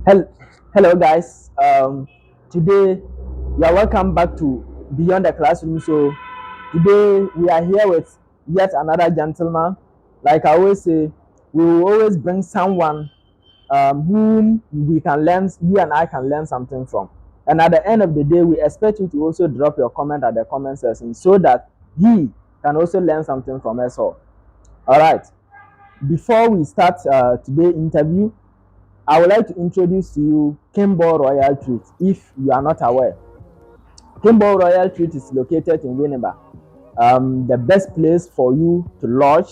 Hello, hello guys. Today you are welcome back to Beyond the Classroom. So today we are here with yet another gentleman. Like I always say, we will always bring someone whom we can learn, you and I can learn something from. And at the end of the day, we expect you to also drop your comment at the comment section so that he can also learn something from us all. All right. Before we start today's interview, I would like to introduce to you Kimball Royal Treat if you are not aware. Kimball Royal Treat is located in Winneba. The best place for you to lodge.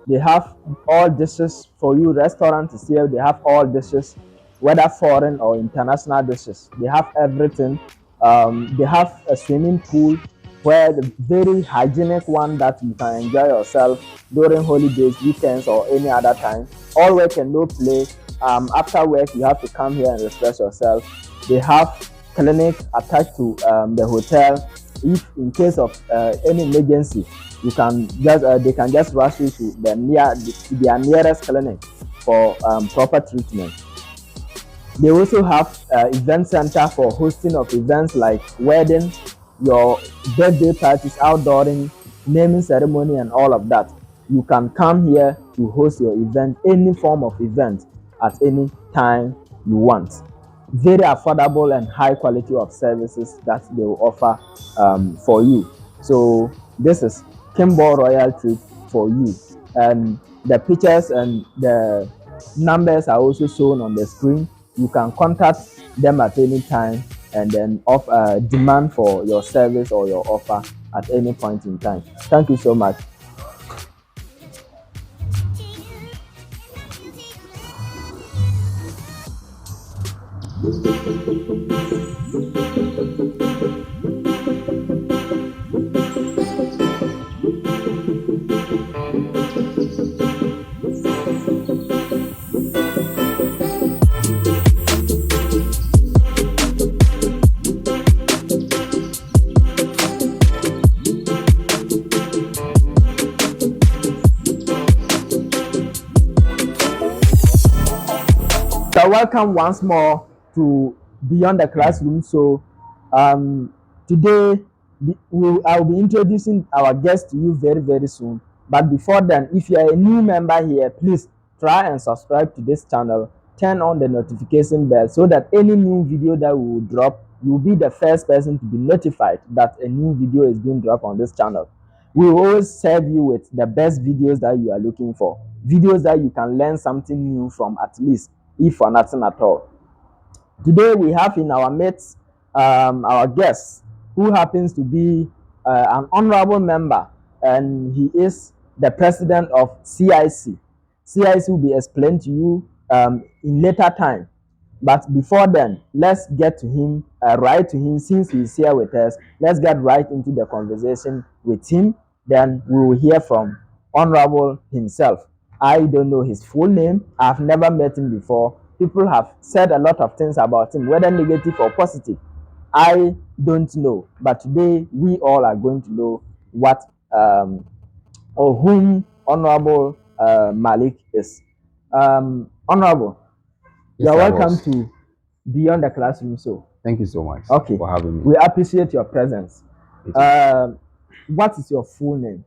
They have all dishes for you, restaurant is here. They have all dishes, whether foreign or international dishes. They have everything. They have a swimming pool where the very hygienic one that you can enjoy yourself during holidays, weekends, or any other time. All work and no play. After work, you have to come here and refresh yourself. They have clinic attached to the hotel. If in case of any emergency, you can just they can just rush you to their nearest clinic for proper treatment. They also have event center for hosting of events like wedding, your birthday parties, outdooring, naming ceremony, and all of that. You can come here to host your event, any form of event, at any time you want. Very affordable and high quality of services that they will offer for you. So this is Kimball Royal Treat for you. And the pictures and the numbers are also shown on the screen. You can contact them at any time and then demand for your service or your offer at any point in time. Thank you so much. So welcome once more to Beyond the Classroom. So today I'll be introducing our guest to you very, very soon. But before then, if you are a new member here, please try and subscribe to this channel. Turn on the notification bell so that any new video that we will drop, you'll be the first person to be notified that a new video is being dropped on this channel. We will always serve you with the best videos that you are looking for. Videos that you can learn something new from, at least, if for nothing at all. Today we have in our midst our guest, who happens to be an honorable member, and he is the president of CIC. CIC will be explained to you in later time. But before then, let's get to him, right to him, since he's here with us. Let's get right into the conversation with him. Then we will hear from Honorable himself. I don't know his full name. I've never met him before. People have said a lot of things about him, whether negative or positive. I don't know. But today, we all are going to know what or whom Honorable Malik is. Honorable, Yes, you're welcome to Beyond the Classroom. So, thank you so much okay, for having me. we appreciate your presence. What is your full name?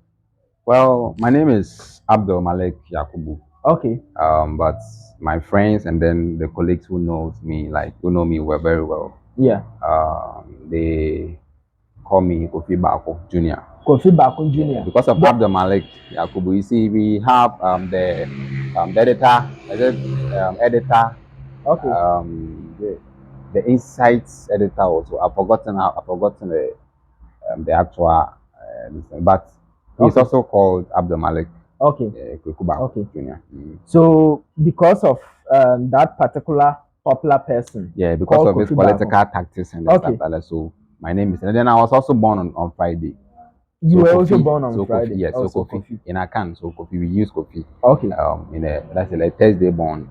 Well, my name is Abdul Malik Yakubu. Okay. But my friends and then the colleagues who know me very well. Yeah. They call me Kofi Bako Jr. Kofi Bako Jr. Because of Abdul Malik Yakubu. You see, we have the editor, editor. Okay. The insights editor also. I've forgotten the actual, but he's also called Abdul Malik. Okay. Okay. Junior. So because of that particular popular person. Yeah, because of his political tactics and stuff like that. So my name is, and then I was also born on Friday. You were also born on Friday. Kofi, yes, so Kofi. In Akan, so Kofi, we use Kofi. Okay. That's like Thursday born.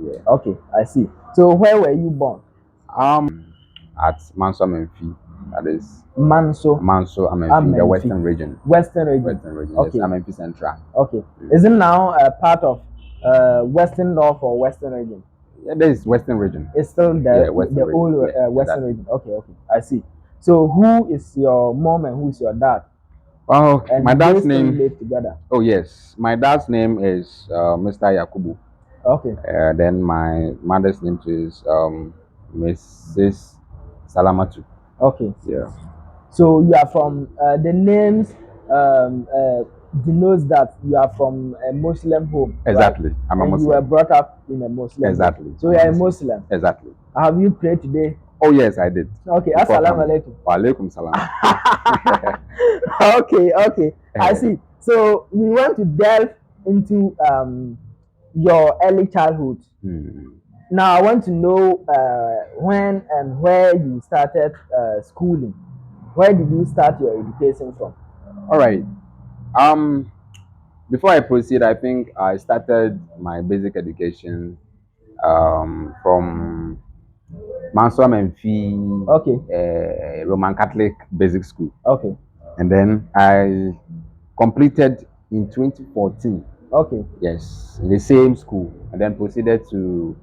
Yeah. Okay, I see. So where were you born? At Manso Amenfi. That is Manso Amenfi, the Western region. Western region. Okay. Yes, Amenfi Central. Okay. Is it now a part of Western North or Western region? Yeah, there is Western region. It's still Yeah, Western the region. old Yeah, Western exactly. region. Okay, okay, I see. So who is your mom and who is your dad? Oh, And my do they dad's still name. live together? Oh yes, my dad's name is Mr. Yakubu. Okay, Then my mother's name is Mrs. Salamatu. okay. Yeah, So you are from the names denotes that you are from a Muslim home, right? exactly. I'm a And you were Muslim. brought up in a Muslim home. Exactly. So you are a Muslim. Exactly. Have you prayed today? Oh yes, I did. Okay, Before assalamu coming. alaikum. Wa alaikum salam. Okay, okay. I see. So we want to delve into your early childhood. Now I want to know when and where you started schooling. Where did you start your education from? All right. Before I proceed, I think I started my basic education from Mansour Memfi Okay, Roman Catholic Basic School, okay, and then I completed in 2014. okay. Yes, in the same school, and then proceeded to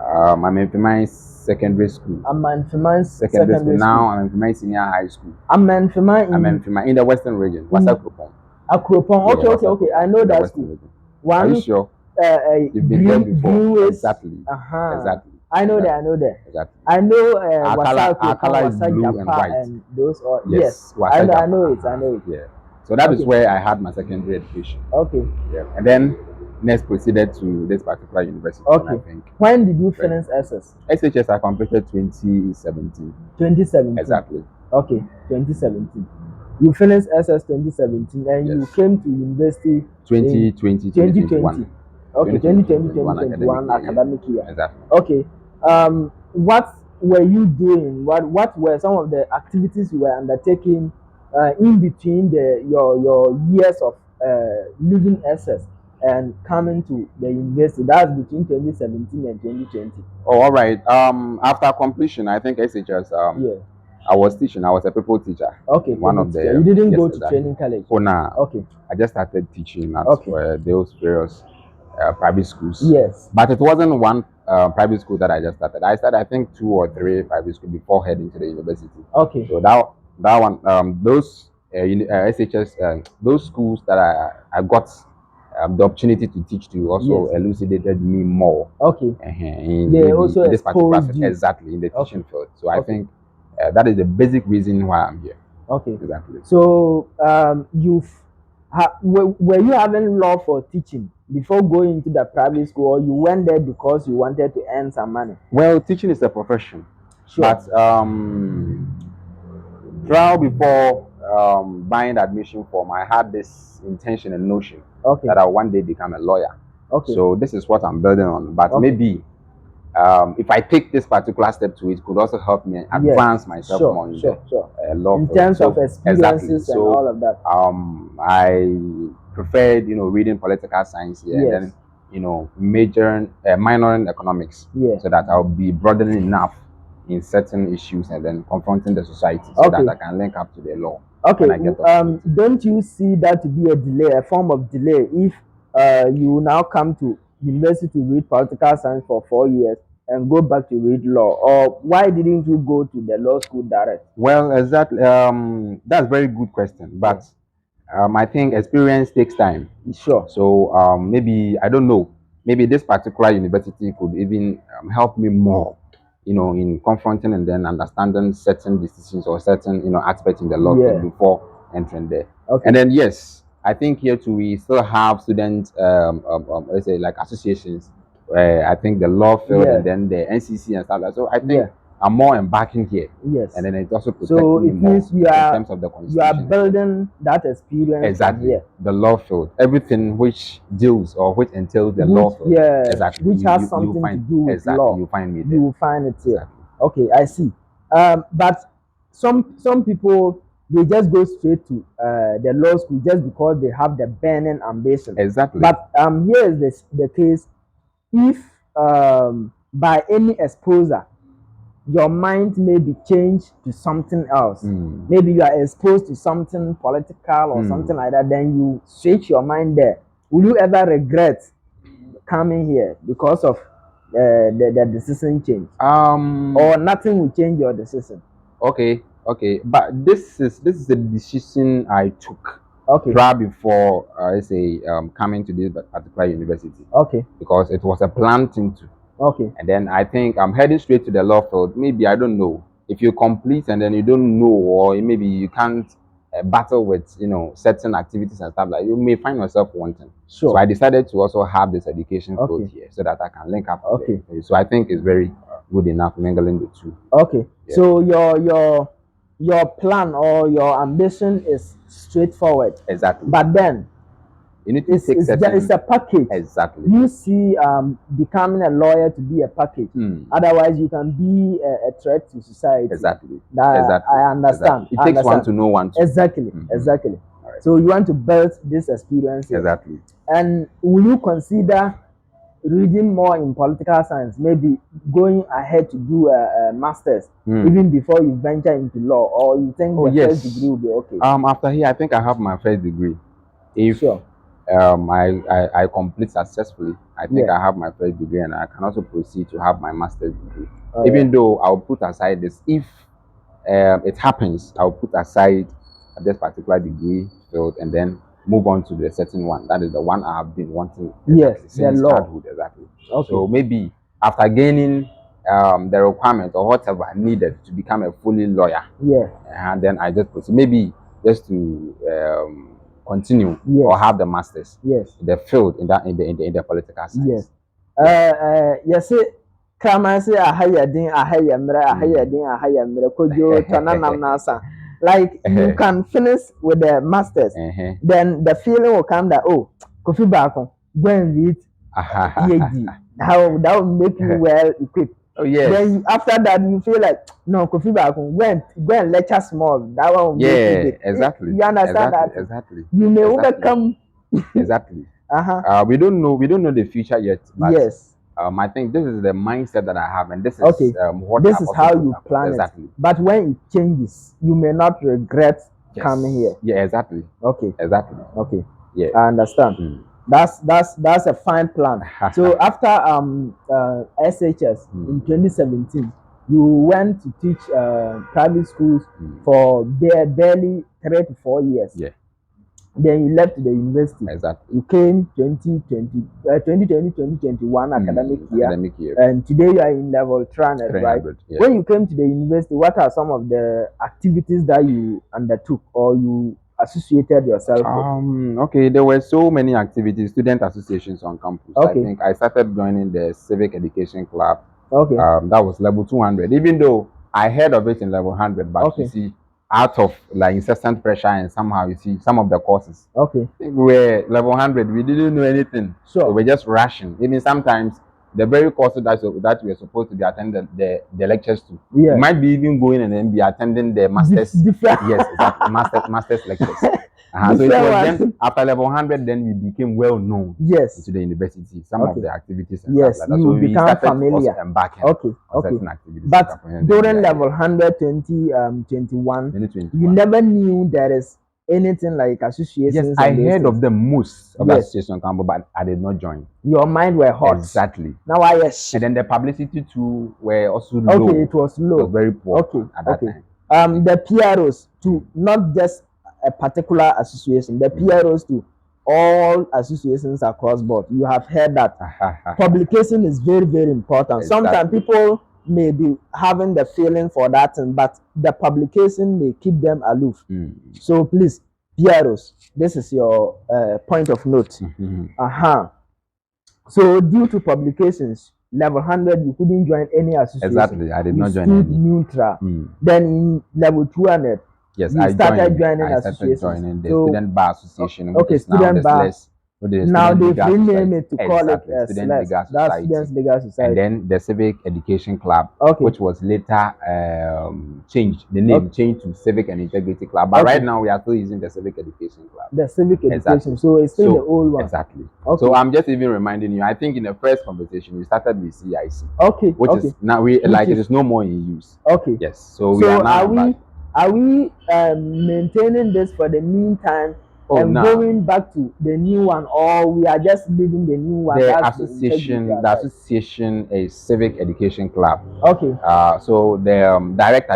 Amenfimai Secondary School. Amanfiman Secondary school. Now Amenfimai Senior High School. Amanfiman in Amenfimai in the Western region. What's up, Kupon? Akropong. Yeah, Okay, okay, okay. I know that school. Are One you sure? You've been green, there before. green Exactly. Uh-huh. Exactly. I know Exactly. that. I know that. Exactly. I know Our color is blue and white. and those. Yes. I know it. I know it. Yeah. So that is Okay. where I had my secondary education. Okay. Yeah. And then next proceeded to this particular university. And I Okay. think When did you finish SS? SHS I completed 2017. 2017. Exactly. Okay, 2017. You finished SS 2017 and you Yes. came to university 2020, 2020. 2021. Okay, 2020, 2021 academic year. Exactly. Okay. What were you doing? What were some of the activities you were undertaking in between your years of leaving SS and coming to the university? That's between 2017 and 2020. Oh, all right. After completion, I think SHS Yeah. I was teaching. I was a people teacher. Okay. One of the. You didn't yes, go to exactly. training college. Oh, nah. Okay. I just started teaching at Okay. those various private schools. Yes. But it wasn't one private school that I just started. I started, I think, 2 or 3 private schools before heading to the university. Okay. So that one, those SHS, those schools that I got the opportunity to teach to also elucidated me more. Okay. In also this particular exposed you. exactly in the teaching field. So I Okay. think that is the basic reason why I'm here. Okay. Exactly. So were you having love for teaching before going into the private school, or you went there because you wanted to earn some money? Well, teaching is a profession. Sure. But trial before buying the admission form, I had this intention and notion that I'll one day become a lawyer. Okay. So this is what I'm building on. But maybe if I take this particular step to it, could also help me advance myself more in the law in field. terms of experiences exactly. and all of that. I preferred, reading political science here, and then, minoring in economics, so that I'll be broadening enough in certain issues and then confronting the society, so that I can link up to the law. Okay. Don't you see that to be a delay, a form of delay, if you now come to university to read political science for 4 years and go back to read law? Or why didn't you go to the law school direct? Well, exactly. That's a very good question. But I think experience takes time. Sure. So maybe, I don't know, maybe this particular university could even help me more, in confronting and then understanding certain decisions or certain, aspects in the law field before entering there. Okay. And then, yes, I think here too, we still have student, let's say, like associations. I think the law field and then the NCCE and stuff like that. So I think I'm more embarking here. Yes. And then it also protects me more in terms of the constitution. You are building that experience. Exactly. Here. The law field, everything which deals or which entails the law field. Yeah. Exactly. Which has something to do with law. You find me there. You will find it here. Exactly. Okay, I see. But some people, they just go straight to the law school just because they have the burning ambition. Exactly. But here is the case. If by any exposure your mind may be changed to something else, maybe you are exposed to something political or something like that, then you switch your mind there. Will you ever regret coming here because of the decision change? Or nothing will change your decision? Okay, but this is a decision I took. Okay. Prior before let's say coming to this particular university. Okay. Because it was a planned thing to. Okay. And then I think I'm heading straight to the law field. Maybe I don't know. If you complete and then you don't know, or maybe you can't battle with certain activities and stuff like, you may find yourself wanting. Sure. So I decided to also have this education field here so that I can link up. Okay. So I think it's very good enough mingling the two. Okay. Yeah. So your plan or your ambition is straightforward. Exactly. But then you need to take it's a package. Exactly. You see, becoming a lawyer to be a package. Otherwise, you can be a threat to society. Exactly. Exactly. I understand. Exactly. It takes one to know one. Exactly. Exactly. Right. So you want to build this experience. Exactly. And will you consider reading more in political science, maybe going ahead to do a master's even before you venture into law, or you think first degree will be okay? After here, I think I have my first degree. If I complete successfully, I think I have my first degree, and I can also proceed to have my master's degree. Even though I'll put aside this, if it happens, I'll put aside this particular degree field and then move on to the certain one. That is the one I have been wanting since childhood. Exactly. Okay. So maybe after gaining the requirement or whatever needed to become a fully lawyer, and then I just proceed. Maybe just to continue or have the masters. The field in the political science. Yes. Say like you can finish with the masters, then the feeling will come that Kofi Bakon, go and read PhD. That will make you well equipped. Oh yes. Then after that you feel like no, Kofi Bakon, go and lecture small. That one will make you big. Exactly. You understand that? Exactly. You may overcome. Exactly. We don't know the future yet. But I think this is the mindset that I have, and this is what this is how you plan it. But when it changes, you may not regret coming here. Yeah, exactly. Okay. Exactly. Okay. Yeah, I understand. That's a fine plan. So after SHS in 2017, you went to teach private schools for barely 3 to 4 years. Yeah. Then you left the university. Exactly. You came 2021 academic year. And today you are in level 300, right? Yeah. When you came to the university, what are some of the activities that you undertook or you associated yourself with? Okay, there were so many activities, student associations on campus. I think I started joining the civic education club. Okay. That was level 200. Even though I heard of it in level 100, but you see, out of like incessant pressure and somehow you see some of the courses. Okay. We were level 100. We didn't know anything. Sure. We were just rushing. Even sometimes the very courses that we were supposed to be attending the lectures to. You might be even going and then be attending the masters. Yes, exactly. Masters lectures. So it was then after level 100, then we became well known to the university. Some of the activities and stuff like that. So we become familiar. On certain activities. But during level 100, 2021, you never knew there is anything like associations. Yes, I heard of them most of the association campus, but I did not join. Your mind were hot. Exactly. Now and then the publicity too were also low. Okay, it was low. It was very poor at that time. The PROs to not just a particular association, the PROs to all associations across board. You have heard that publication is very, very important. Sometimes people may be having the feeling for that thing, but the publication may keep them aloof. So please, PROs, this is your point of note. So due to publications, level 100, you couldn't join any association. Exactly, I did not join any. Neutral. Then in level 200, I started joining associations. The Student Bar Association. Student Bar. Now they rename it to call it Student Legal Society. Students Legal Society. And then the Civic Education Club, which was later changed. The name changed to Civic and Integrity Club. But right now we are still using the Civic Education Club. The Civic Education. So it's still the old one. Exactly. So I'm just even reminding you. I think in the first conversation we started with CIC. Which is now it is no more in use. Yes. So we are now are we maintaining this for the meantime? and going back to the new one, or we are just leaving the new one? The association is Civic Education Club. Okay. So the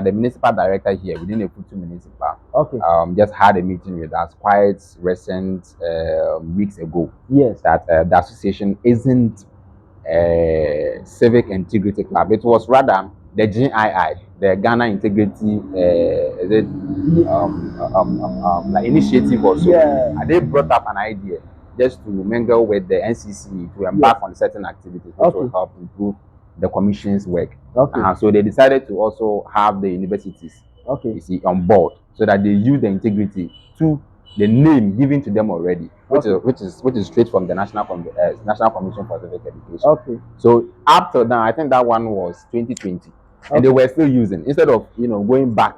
the municipal director here within the Futu municipal, okay, just had a meeting with us quite recent weeks ago. Yes. That the association isn't Civic Integrity Club. It was rather the GII, the Ghana Integrity like initiative or so. Yeah. And they brought up an idea just to mingle with the NCCE to embark on certain activities which will help improve the commission's work. Okay. So they decided to also have the universities, you see, on board, so that they use the integrity to the name given to them already, which is straight from the National Commission for Civic Education. Okay. So up till now, I think that one was 2020, and they were still using, instead of going back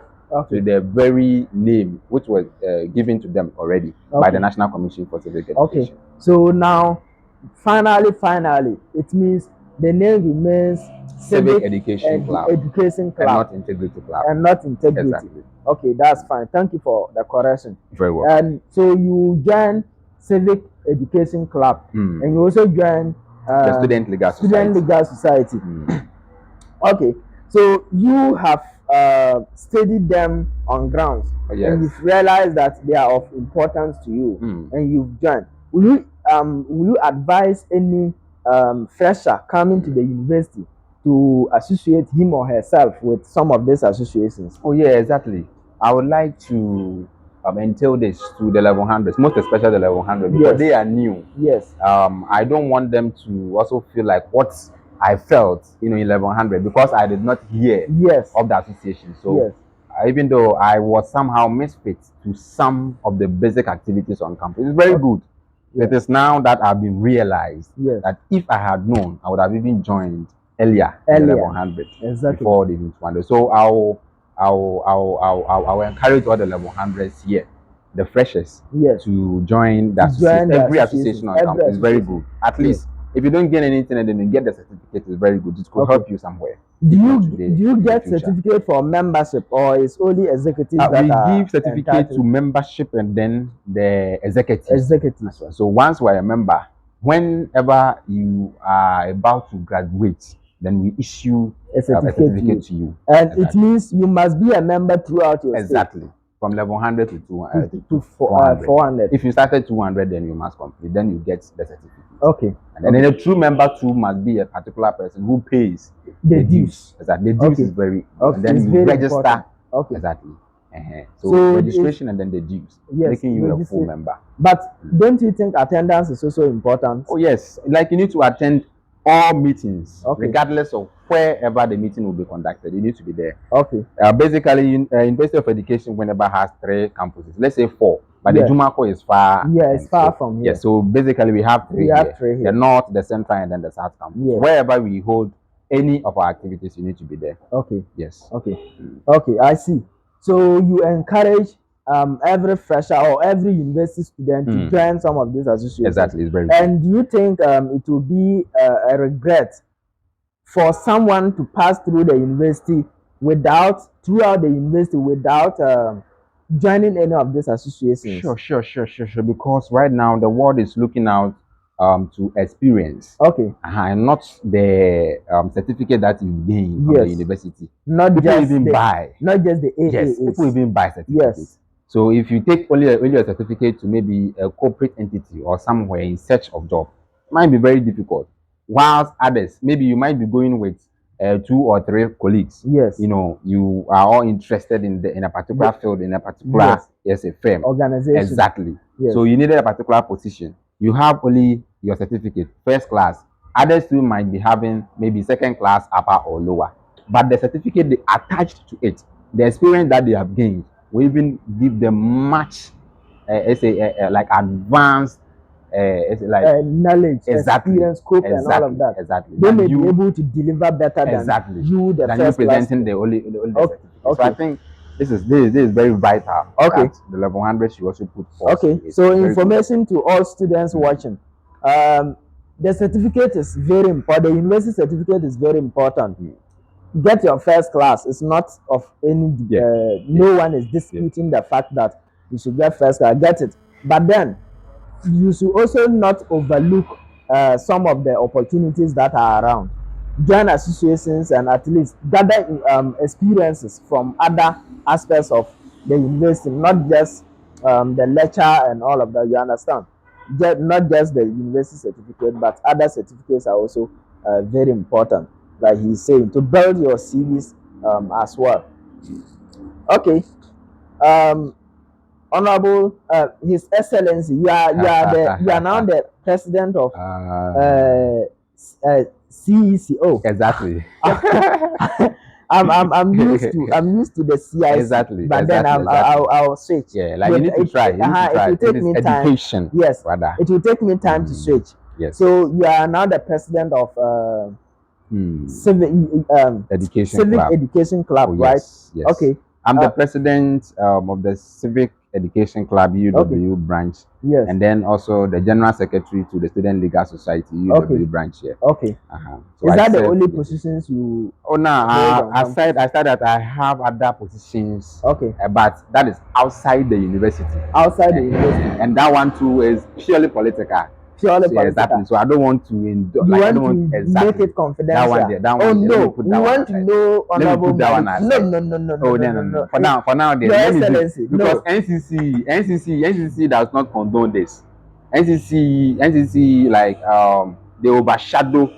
to the very name which was given to them already by the National Commission for Civic Education. Okay. So now, finally, it means the name remains Civic Education Club. Education Club. And not Integrity Club. And not Integrity. Exactly. Okay, that's fine. Thank you for the correction. Very well. And so you join Civic Education Club, and you also join the Student Legal Society. Okay, so you have studied them on grounds, and you've realized that they are of importance to you, and you've joined. Will you advise any fresher coming to the university to associate him or herself with some of these associations? Oh yeah, exactly. I would like to entail this to the level 100s, most especially the level 100, because they are new. Yes. I don't want them to also feel like what I felt, in level 100, because I did not hear of the association. So even though I was somehow misfit to some of the basic activities on campus, it's very good. It is now that I've been realized that if I had known, I would have even joined earlier. In level 100, before the 200. So I will encourage all the level 100s here, the freshers, to join the association. Every association on campus is very good. At least if you don't get anything and then you get the certificate, it's very good. It could help you somewhere. Do you get certificate for membership, or is only executives that we give certificate to membership and then the executives. So once we are a member, whenever you are about to graduate, then we issue a certificate to you. And it means you must be a member throughout your stay. From level 100 to 200 to 400. If you started 200, then you must complete. Then you get the certificate. Okay. And then a true member too must be a particular person who pays the dues. Exactly. The dues is very. And then you register. Exactly. So registration and then the dues, making you a full member. But don't you think attendance is also important? Oh yes, like you need to attend all meetings, regardless of wherever the meeting will be conducted. You need to be there. Okay. Basically, University of Education, whenever has 3 campuses, let's say 4, but the Jumako is far. Yeah, it's far from here. Yeah, so basically we have 3 here. The North, the Central, and then the South campus. Wherever we hold any of our activities, you need to be there. Okay. Yes. Okay. Okay, I see. So you encourage every fresher or every university student to join some of these associations. Exactly, it's very good. And do you think it will be a regret for someone to pass through the university without joining any of these associations? Sure. Because right now the world is looking out to experience. Okay. And not the certificate that you gain from the university. Not people just even buy. Not just the AAs. Yes, people even buy certificates. So if you take only a certificate to maybe a corporate entity or somewhere in search of job, it might be very difficult. Whilst others, maybe you might be going with 2 or 3 colleagues. Yes. You are all interested in a particular field, in a particular a firm. Organization. Exactly. Yes. So you needed a particular position. You have only your certificate, first class. Others too might be having maybe second class, upper or lower. But the certificate they attached to it, the experience that they have gained, will even give them much, like advanced, knowledge, experience, scope, and all of that. Exactly. They may be able to deliver better than you, the first presenting the only certificate. So I think this is very vital. Okay. The level 100 should also put forth. Okay. So information to all students watching. The certificate is very important. The university certificate is very important. Get your first class. It's not of any. No one is disputing the fact that you should get first class. Get it. But then you should also not overlook some of the opportunities that are around. Join associations and at least gather experiences from other aspects of the university, not just the lecture and all of that. You understand? Not just the university certificate, but other certificates are also very important. Like he's saying, to build your CVs as well. Okay. Um, Honorable, His Excellency, you are now the president of CECO. Exactly. I'm used to the CIC. Exactly. But exactly, then I'll switch. Yeah, like you need to try. It will take me education. Time. Yes. Rather. It will take me time to switch. Yes. So you are now the president of Civic Education Club, right? Yes. Yes. Okay. I'm the president of the Civic Education Club UW branch. Yes. And then also the general secretary to the Student Legal Society UW branch here. Okay. So is that the only positions you? Oh no. I said that I have other positions. Okay. But that is outside the university. Outside the university. And that one too is purely political. Exactly. So I don't want to make it confidential. That one. No. We want to know. Let me put that one aside. No. For now, Your Excellency. Because NCCE does not condone this. NCCE like they overshadow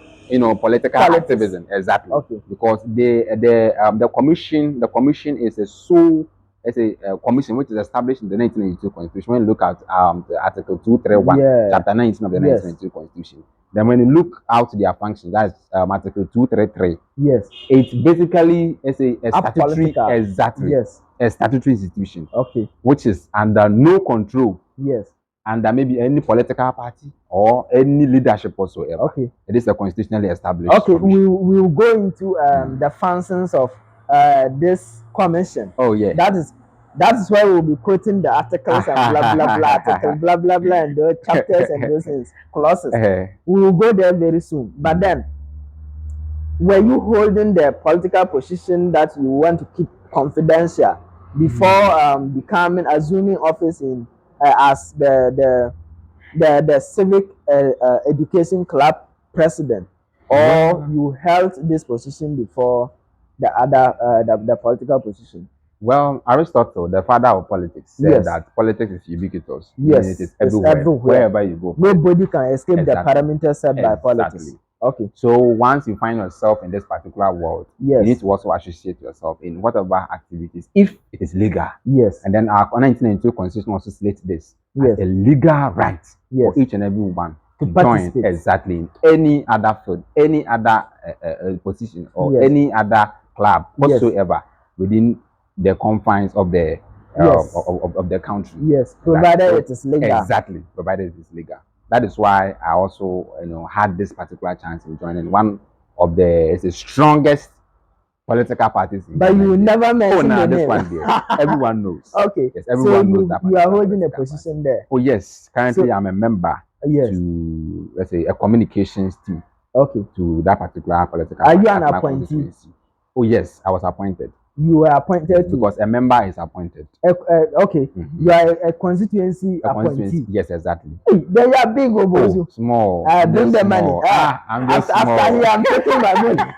political activism. Exactly. Okay. Because the commission is a commission which is established in the 1982 Constitution. When you look at the Article 231, Chapter 19 of the 1982 Constitution, then when you look out their functions, that's Article 233. Yes. It's basically a statutory, a statutory institution. Okay. Which is under no control. Yes. Under maybe any political party or any leadership whatsoever. Okay. It is a constitutionally established. Okay. We'll go into the functions of this commission. Oh yeah. That is why we'll be quoting the articles and blah blah blah article blah blah blah and the chapters and those things, clauses. We will go there very soon. But then, were you holding the political position that you want to keep confidential before assuming office in as the Civic Education Club president, or you held this position before the other the political position? Well, Aristotle, the father of politics, said that politics is ubiquitous. Yes, it is everywhere, wherever you go. Nobody can escape the parameters set by politics. Okay. So once you find yourself in this particular world, you need to also associate yourself in whatever activities, if it is legal. Yes. And then our 1992 Constitution also states this as a legal right for each and every one to join in any other field, any other position, or any other club whatsoever within the confines of the of the country. Yes, provided it is legal. Exactly, provided it is legal. That is why I also had this particular chance in joining one of the strongest political parties. But you will never mention the this name. one there. Everyone knows. Okay. Yes, everyone knows that. You are holding a position there. Oh yes, currently I'm a member to, let's say, a communications team. Okay. To that particular political. Are you an appointee? Oh yes, I was appointed. You were appointed because a member is appointed. Okay. You are a constituency appointee. Yes, exactly. Hey, then you are big, Obozu. Small. Bring the money. I'm just small. After you, I'm taking my money.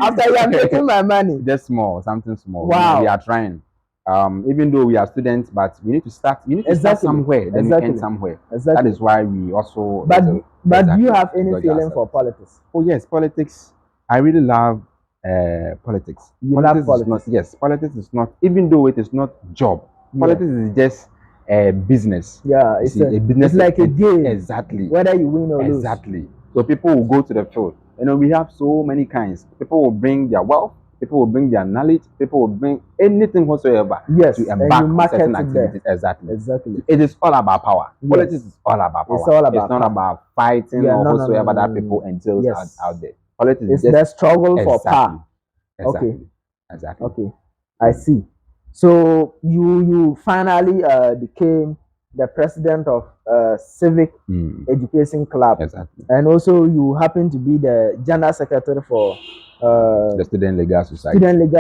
After you, I'm taking my money. Just small, something small. Wow. We are trying. Even though we are students, but we need to start. You need to start somewhere, then we end somewhere. Exactly. That is why we also. But do you have any feeling for politics? Oh yes, politics. I really love politics. Politics is not, even though it is not job. Politics is just a business. Yeah, it's a business. It's like a game. Exactly. Whether you win or lose. Exactly. So people will go to the field. We have so many kinds. People will bring their wealth. People will bring their knowledge. People will bring anything whatsoever to embark on certain activities. Exactly. It is all about power. Yes. Politics is all about power. It's not about fighting or whatsoever that people entails out there. It's the struggle for power. Okay. Exactly. Okay. I see. So you finally became the president of Civic Education Club. Exactly. And also you happen to be the general secretary for the Student Legal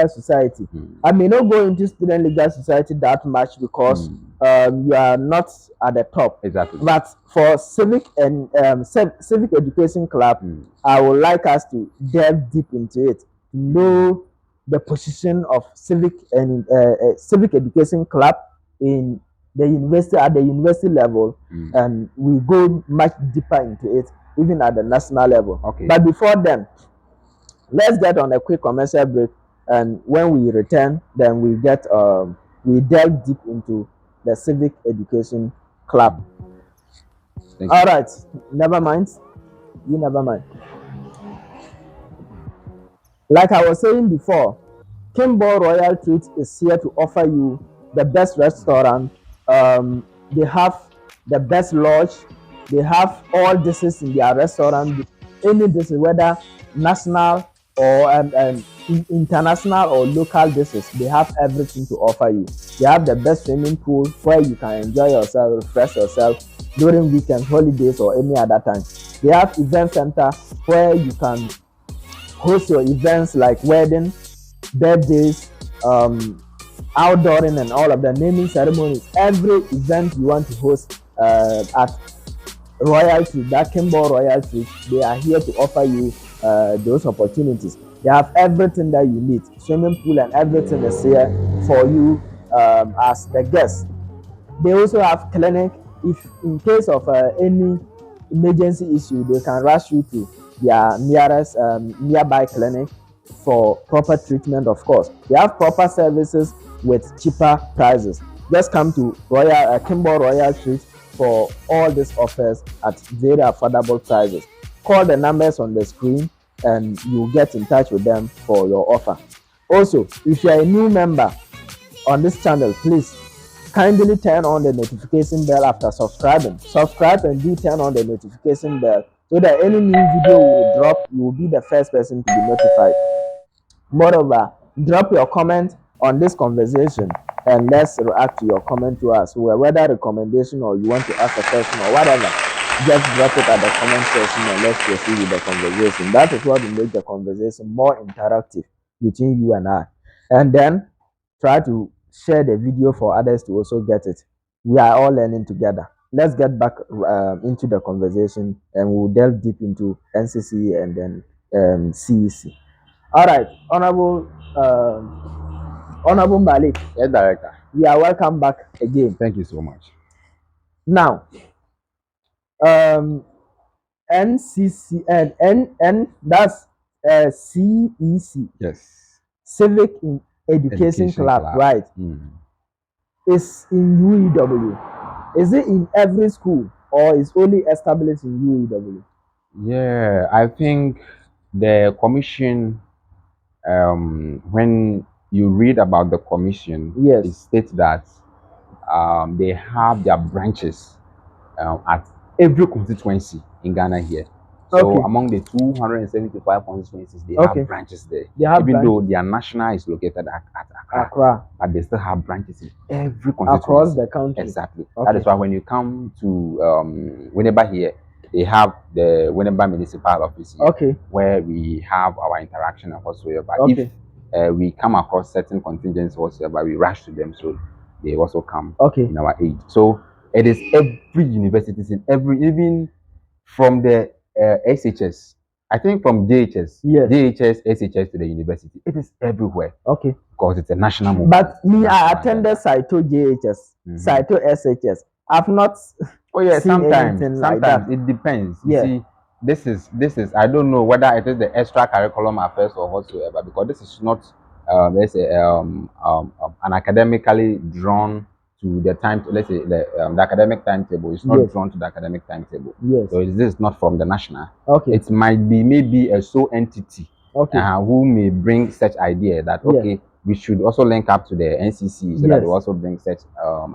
Society. I may not go into Student Legal Society that much because you are not at the top. Exactly. But for civic and civic education club, I would like us to delve deep into it, to know the position of civic and civic education club in the university at the university level, and we go much deeper into it, even at the national level. Okay. But before then, let's get on a quick commercial break, and when we return, then we delve deep into the civic education club. All right, never mind. You never mind. Like I was saying before, Kimball Royal Treat is here to offer you the best restaurant. They have the best lodge. They have all dishes in their restaurant. Any dishes, whether national or international or local dishes, they have everything to offer you. They have the best swimming pool where you can enjoy yourself, refresh yourself during weekends, holidays, or any other time. They have event center where you can host your events like weddings, birthdays, outdooring, and all of the naming ceremonies. Every event you want to host at Royalty, that Kimball Royalty, they are here to offer you those opportunities. They have everything that you need. Swimming pool and everything is here for you as the guest. They also have clinic. If in case of any emergency issue, they can rush you to their nearest nearby clinic for proper treatment. Of course, they have proper services with cheaper prices. Just come to Kimball Royal Treat for all these offers at very affordable prices. Call the numbers on the screen and you'll get in touch with them for your offer. Also, if you're a new member on this channel, please kindly turn on the notification bell after subscribing. Subscribe and do turn on the notification bell so that any new video will drop, you will be the first person to be notified. Moreover, drop your comment on this conversation and let's react to your comment to us, whether recommendation or you want to ask a question or whatever. Just drop it at the comment section and let's proceed with the conversation. That is what will make the conversation more interactive between you and I. And then try to share the video for others to also get it. We are all learning together. Let's get back into the conversation and we'll delve deep into NCCE and then CEC. All right, Honorable Malik. Yes, Director. You are welcome back again. Thank you so much. Now, NCC and that's CEC. Yes. Civic Education Club, right? Is in UEW. Is it in every school or is only established in UEW? Yeah, I think the commission, when you read about the commission, yes, it states that they have their branches at every constituency in Ghana here. So among the 275 constituencies, they have branches there. Even though their national is located at Accra, but they still have branches in every constituency across the country. Exactly. That is why when you come to Winneba here, they have the Winneba Municipal Office here, where we have our interaction and whatsoever. But if we come across certain contingents whatsoever, we rush to them, so they also come in our aid. So it is every university, in every, even from the SHS, I think from JHS, JHS, SHS to the university, it is everywhere. Because it's a national movement. But me, I attended Saito JHS, Saito SHS. I've not. Sometimes it depends. You see, this is I don't know whether it is the extra curriculum affairs or whatsoever, because this is not let's say an academically drawn to the time, let's say the academic timetable is not drawn to the academic timetable. So this is not from the national. It might be maybe a sole entity who may bring such idea that we should also link up to the NCCE so that we also bring such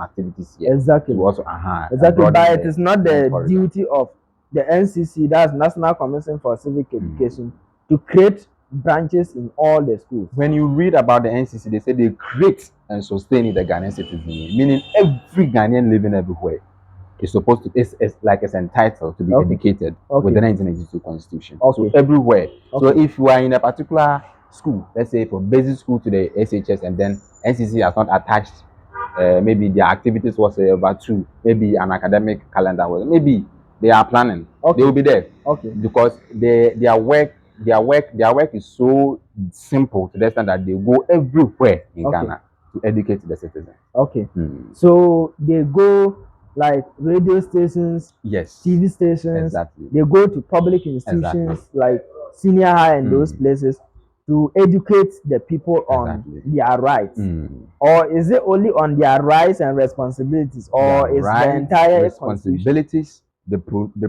activities here. Exactly. To also, but it is not the duty of the NCCE, that's National Commission for Civic Education, to create branches in all the schools. When you read about the NCCE, they say they create and sustain the Ghanaian citizen, meaning every Ghanaian living everywhere is supposed to, it's entitled to be educated with the 1982 Constitution. So everywhere. So if you are in a particular school, let's say from basic school to the SHS, and then NCCE has not attached maybe their activities whatsoever to maybe an academic calendar, maybe they are planning. Okay. They will be there. Okay. Because their work is so simple to the extent that they go everywhere in Ghana to educate the citizens. Okay. So they go like radio stations, yes, TV stations. Exactly. They go to public institutions like senior high and those places to educate the people on their rights. Or is it only on their rights and responsibilities, or is the entire responsibilities, the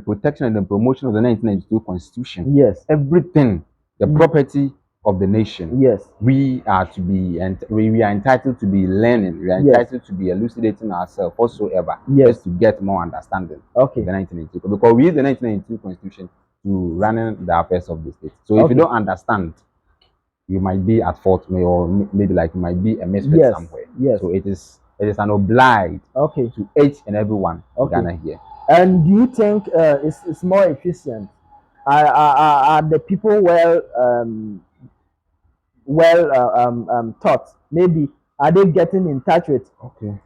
protection and the promotion of the 1992 Constitution? Yes. Everything, the property of the nation. Yes. We are to be, and we are entitled to be learning. We are entitled to be elucidating ourselves whatsoever, just to get more understanding of the 1992. Because we use the 1992 Constitution to run the affairs of the state. So if you don't understand, you might be at fault, or maybe like you might be a misfit somewhere. Yes. So it is an oblige to each and everyone in Ghana here. And do you think it's more efficient? Are the people taught? Maybe are they getting in touch with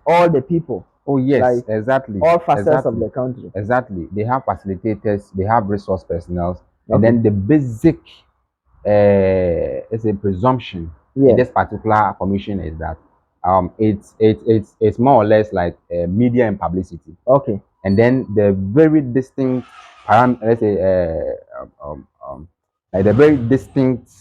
all the people? Oh yes, like exactly. All facets of the country. Exactly. They have facilitators, they have resource personnel, and then the basic it's a presumption in this particular commission is that it's more or less like media and publicity. Okay. And then the very distinct let's say like the very distinct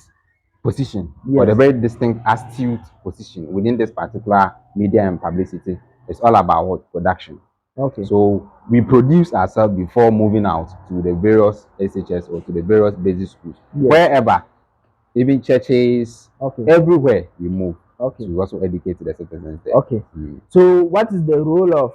position, or the very distinct astute position within this particular media and publicity is all about what? Production. Okay. So we produce ourselves before moving out to the various SHS or to the various basic schools. Wherever, even churches, everywhere we move. To also educate the citizens there. Okay. So what is the role of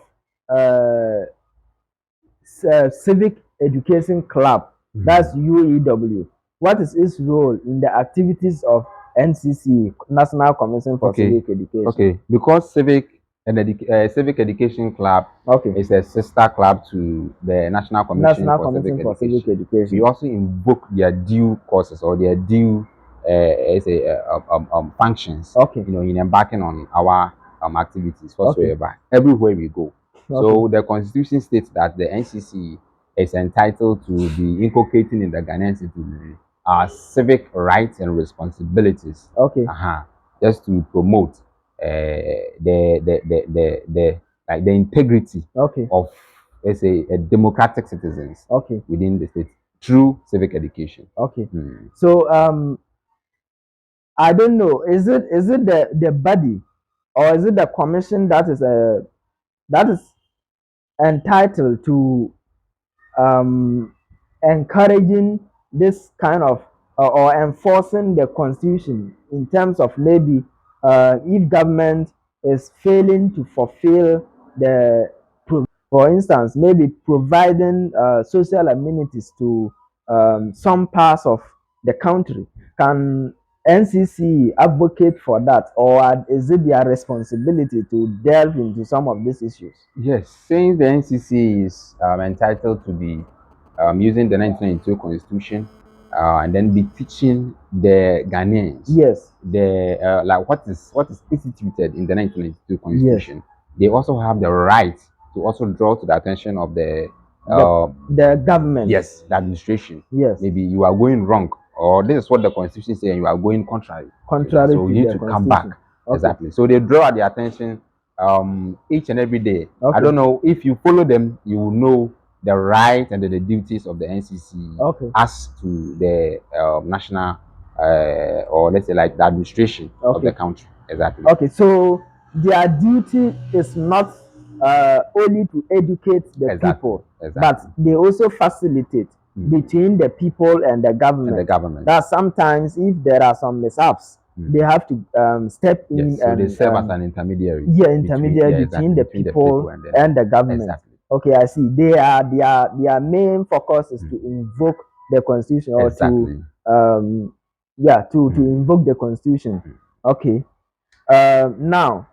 civic education club? That's UEW. What is its role in the activities of NCCE, National Commission for Civic Education? Okay, because civic education club is a sister club to the National Commission for Civic Education. We also invoke their due courses or their due functions. In embarking on our activities whatsoever, everywhere we go. So the Constitution states that the NCCE is entitled to be inculcating in the Ghanaian citizenry our civic rights and responsibilities. Just to promote the integrity of, let's say, democratic citizens within the state through civic education. So I don't know, is it the body, or is it the commission that is entitled to encouraging this kind of or enforcing the Constitution in terms of maybe if government is failing to fulfill for instance, maybe providing social amenities to some parts of the country? Can NCCE advocate for that, or is it their responsibility to delve into some of these issues? Yes, since the NCCE is entitled to be using the 1992 Constitution and then be teaching the Ghanaians the like what is instituted in the 1992 Constitution, they also have the right to also draw to the attention of the government. Yes, the administration. Maybe you are going wrong, or this is what the Constitution says, and you are going contrary. So you need to come back. Exactly. So they draw the attention each and every day. I don't know, if you follow them, you will know the rights and the duties of the NCCE as to the national or let's say like the administration of the country. Exactly. So their duty is not only to educate the people, but they also facilitate between the people and the government. That sometimes if there are some mishaps, they have to step in, so they serve as an intermediary. Between the people and the government. I see. Their main focus is to invoke the Constitution, or to invoke the Constitution. Now,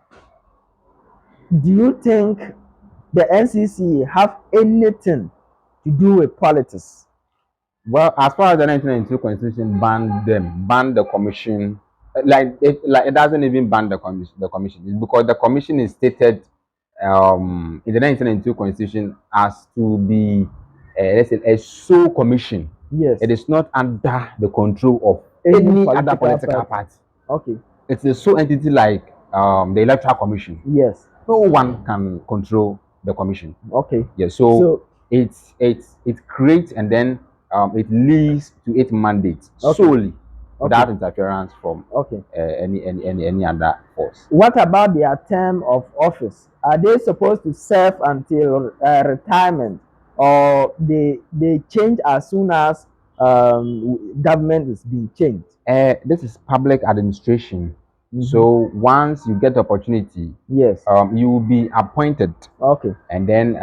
do you think the NCCE have anything to do with politics? Well, as far as the 1992 Constitution banned the commission, it doesn't even ban the commission. It's because the commission is stated in the 1992 constitution as to be let's say a sole commission. Yes. It is not under the control of any other political party. Okay. It's a sole entity like the electoral commission. Yes. No one can control the commission. Okay. Yes. So it creates and then it leads to its mandate solely without interference from any other force. What about their term of office? Are they supposed to serve until retirement, or they change as soon as government is being changed? This is public administration. So once you get the opportunity, yes, you will be appointed. Okay. And then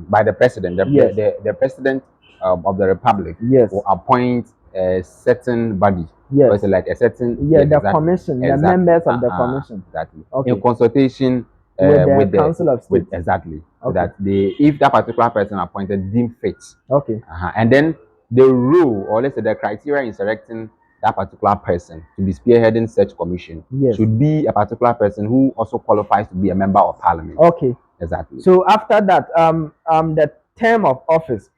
by the president, the president of the republic will appoint a certain body. Yes. So like a certain the commission, the members of the commission. Exactly. In consultation with the council of state. Exactly. So that if that particular person appointed deemed fit. Okay. And then the rule, or let's say the criteria in selecting that particular person to be spearheading such commission should be a particular person who also qualifies to be a member of parliament. Okay. Exactly. So after that, the term of office,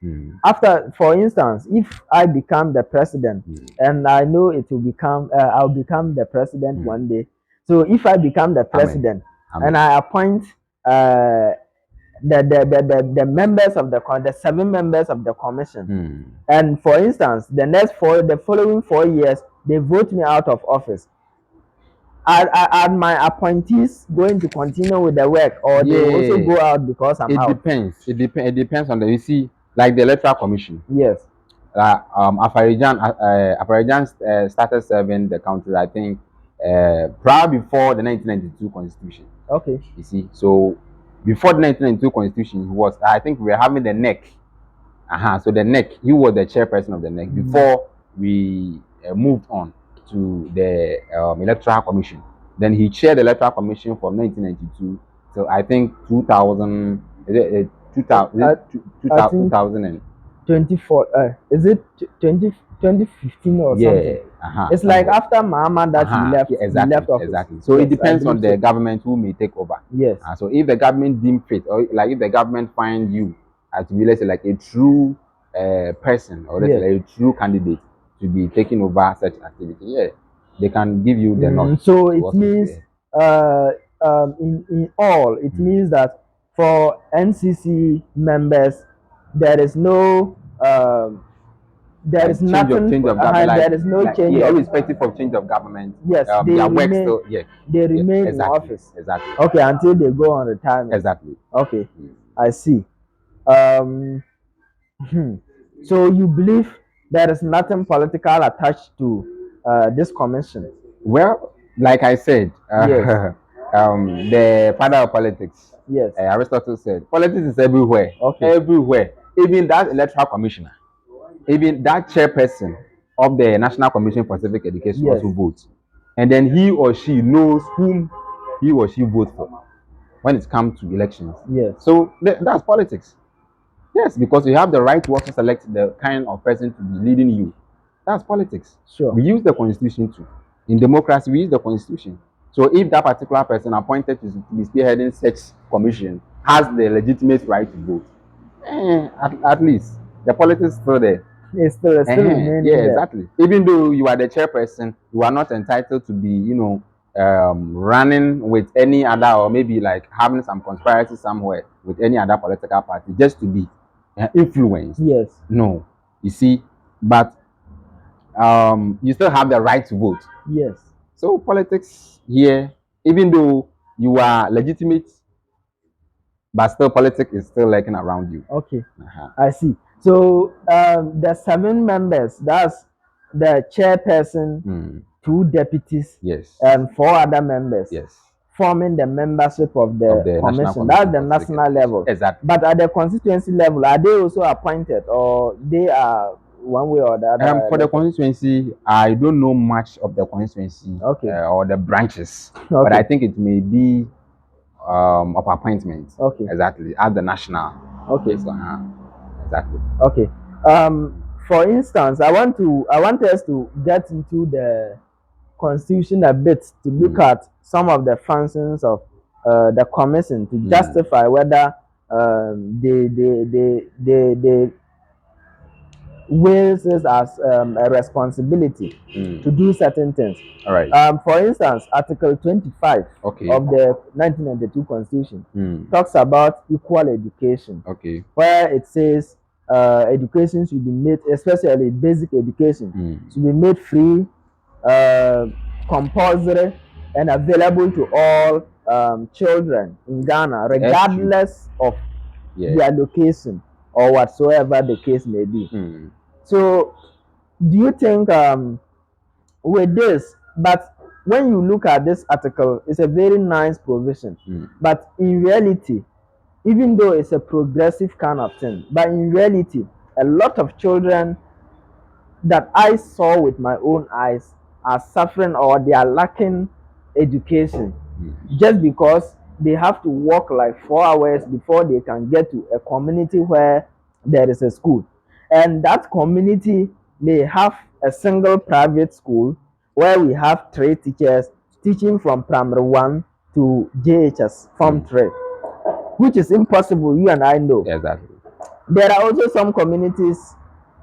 after, for instance, if I become the president, and I know it will become, I'll become the president one day. So if I become the president, and I appoint the members of the 7 members of the commission, and for instance, the following 4 years, they vote me out of office. Are my appointees going to continue with the work, or they also go out because I'm out? It depends on the, you see, like the electoral commission. Yes. Afarijan started serving the country, I think, prior before the 1992 constitution. Okay. You see, so before the 1992 constitution, he was, I think we were having the NEC. So the NEC, he was the chairperson of the NEC before we moved on to the electoral commission. Then he chaired the electoral commission from 1992 till I think 2000. Is it 2024? Is it 2015 or something? It's like after Muhammad that he left. Exactly. He left office. Exactly. So it depends on the government who may take over. Yes. So if the government deem fit, or like if the government find you to be, let's say, like a true person, or let's say like a true candidate to be taking over such activity, they can give you the nod. So it means in all, it means that for NCCE members, there is no there is nothing. Change of government. There is no change. Irrespective of change of government. Yes, they remain. They remain in office. Exactly. Okay, until they go on retirement. Exactly. Okay, I see. So you believe there is nothing political attached to this commission? Well, like I said, the father of politics. Yes. Aristotle said, politics is everywhere. Okay. Everywhere. Even that electoral commissioner, even that chairperson of the National Commission for Civic Education also votes. And then he or she knows whom he or she votes for when it comes to elections. Yes. So that's politics. Yes, because you have the right to also select the kind of person to be leading you. That's politics. Sure. We use the constitution too. In democracy, we use the constitution. So if that particular person appointed to be spearheading such commission has the legitimate right to vote, at least the politics is still there. It's still remaining there. Exactly. Even though you are the chairperson, you are not entitled to be, running with any other, or maybe like having some conspiracy somewhere with any other political party just to be influenced. Yes. No. You see, but you still have the right to vote. Yes. So politics here, even though you are legitimate, but still politics is still lurking around you. Okay. I see. So the 7 members, that's the chairperson, 2 deputies, and 4 other members, forming the membership of the commission. That's the national level. Exactly. But at the constituency level, are they also appointed, or they are one way or the other? For the constituency, I don't know much of the constituency or the branches, but I think it may be of appointment. Okay. Exactly. At the national. Okay. Exactly. Okay. For instance, I want us to get into the constitution a bit to look at some of the functions of the commission to justify whether they wills us as a responsibility to do certain things. All right. For instance, Article 25 of the 1992 Constitution talks about equal education. Where it says education should be made, especially basic education, should be made free, compulsory, and available to all children in Ghana, regardless of their location or whatsoever the case may be. So, do you think with this, but when you look at this article, it's a very nice provision, but in reality, even though it's a progressive kind of thing, but in reality, a lot of children that I saw with my own eyes are suffering or they are lacking education just because they have to walk like 4 hours before they can get to a community where there is a school. And that community may have a single private school where we have 3 teachers teaching from primary 1 to JHS Form 3, which is impossible, you and I know. Exactly. There are also some communities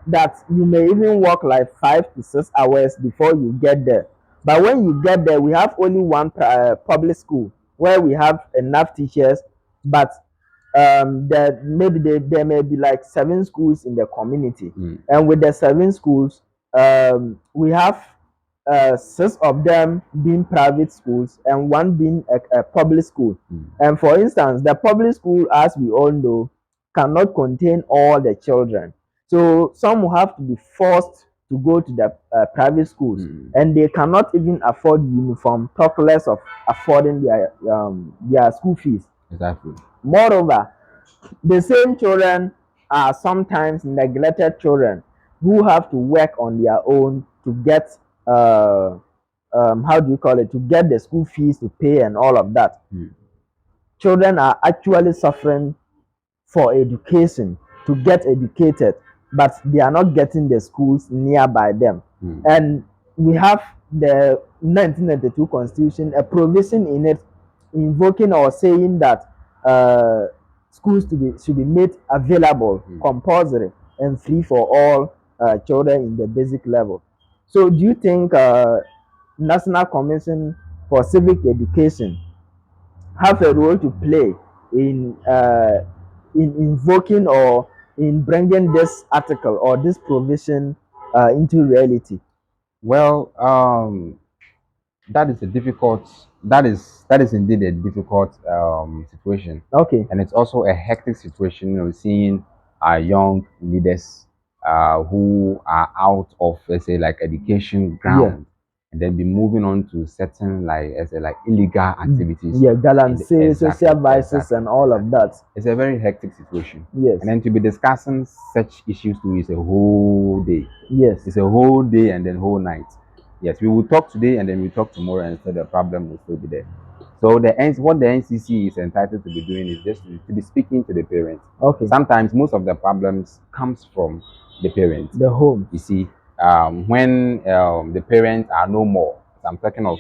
that you may even walk like 5 to 6 hours before you get there. But when you get there, we have only one public school where we have enough teachers, but there may be like 7 schools in the community, and with the 7 schools, we have 6 of them being private schools and 1 being a public school. And for instance, the public school, as we all know, cannot contain all the children. So some will have to be forced to go to the private schools, and they cannot even afford uniform, talk less of affording their school fees. Exactly. Moreover, the same children are sometimes neglected children who have to work on their own to get how do you call it, to get the school fees to pay and all of that. Children are actually suffering for education, to get educated, but they are not getting the schools nearby them. And we have the 1992 Constitution, a provision in it invoking or saying that schools should be made available, compulsory, and free for all children in the basic level. So do you think National Commission for Civic Education have a role to play in invoking or in bringing this article or this provision into reality? Well, that is indeed a difficult situation. And it's also a hectic situation, you know, seeing our young leaders who are out of, let's say, like education ground, and then be moving on to certain, like, as like illegal activities. Galamsey, social vices, and all of that. It's a very hectic situation. And then to be discussing such issues too is a whole day. It's a whole day and then whole night. We will talk today and then we talk tomorrow, and so the problem will still be there. So what the NCCE is entitled to be doing is just to be speaking to the parents. Sometimes most of the problems comes from the parents, the home. You see, when the parents are no more. I'm talking of